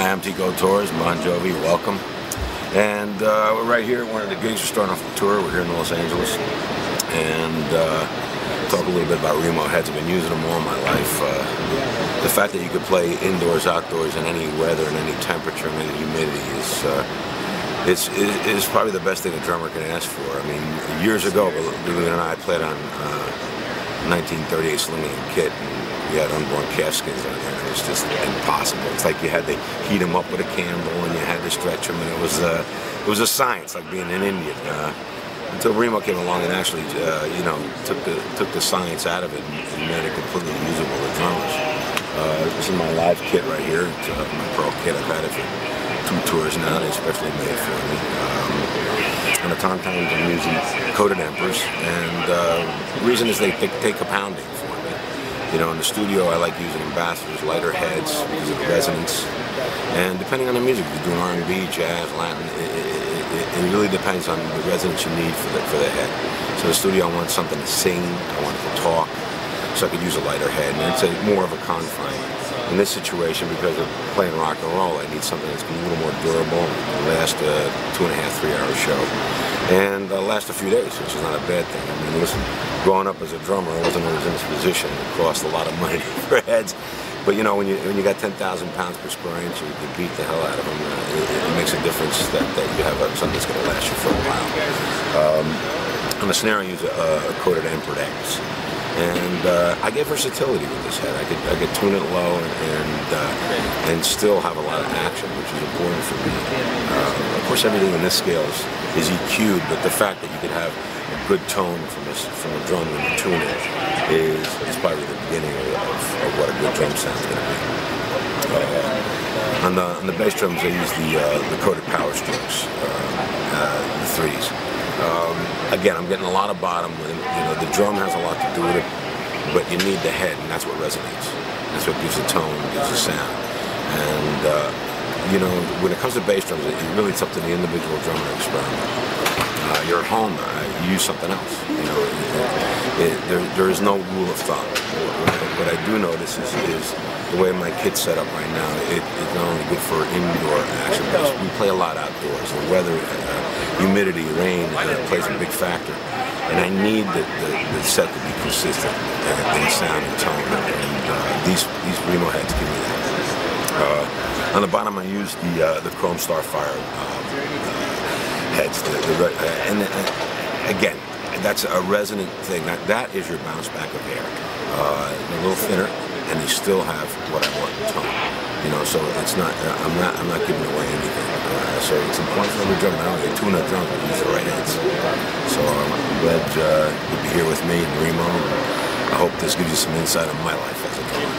Hi, I'm Tico Torres, Bon Jovi, welcome. And we're right here at one of the gigs. We're starting off the tour. We're here in Los Angeles. And talk a little bit about remote heads. I've been using them all my life. The fact that you could play indoors, outdoors, in any weather, in any temperature, in any humidity is probably the best thing a drummer can ask for. I mean, years ago, believe it or not, I played on 1938 Slingy and Kit, and we had unborn calf skins on there. It was just impossible. It's like you had to heat them up with a candle, and you had to stretch them, and it was a science, like being an Indian. Until Remo came along and actually, took the science out of it and made it completely usable to drummers. This is my live kit right here. It's my Pearl kit. I've had it for 2 tours now. They're especially made for me. On the tom toms, I'm using coated Emperors, and the reason is they take a pounding for me. You know, in the studio, I like using ambassadors, lighter heads because of the resonance. And depending on the music, if you're doing R&B, jazz, Latin, it really depends on the resonance you need for the head. So in the studio, I want something to sing, I want it to talk, so I could use a lighter head, and it's more of a confine. In this situation, because of playing rock and roll, I need something that's a little more durable, last a 2.5, 3-hour show, and last a few days, which is not a bad thing. I mean, listen, growing up as a drummer, I wasn't always in this position. It cost a lot of money for heads. But you know, when you got 10,000 pounds per square inch, you beat the hell out of them. It makes a difference that you have something that's going to last you for a while. On the snare, I use a coated Emperor X, and I get versatility with this head. I could tune it low and still have a lot of action, which is important for me. Of course, everything in this scale is EQ'd, but the fact that you could have a good tone from a drum when you tune it is probably the beginning of what a good drum sound is going to be. On the bass drums, I use the coated Power Strokes, the 3s. Again, I'm getting a lot of bottom with it. You know, the drum has a lot to do with it, but you need the head, and that's what resonates. That's what gives the tone, gives the sound. And when it comes to bass drums, it's up to the individual drummer to experiment. You're at home, you use something else. You know, there is no rule of thumb. What I do notice is the way my kit's set up right now. It's not only good for indoor action, but we play a lot outdoors. The weather, humidity, rain plays a big factor. And I need the set to be consistent in sound and tone. And these Remo heads give me that. On the bottom, I use the Chrome Starfire heads. Again, that's a resonant thing. That is your bounce back of air. They're a little thinner, and they still have what I want in tone. You know, so it's not. I'm not giving away anything. So it's important for every drummer. Not only tune up drums, but use the right heads. So I'm glad you'll be here with me and Remo. I hope this gives you some insight on my life as a drummer.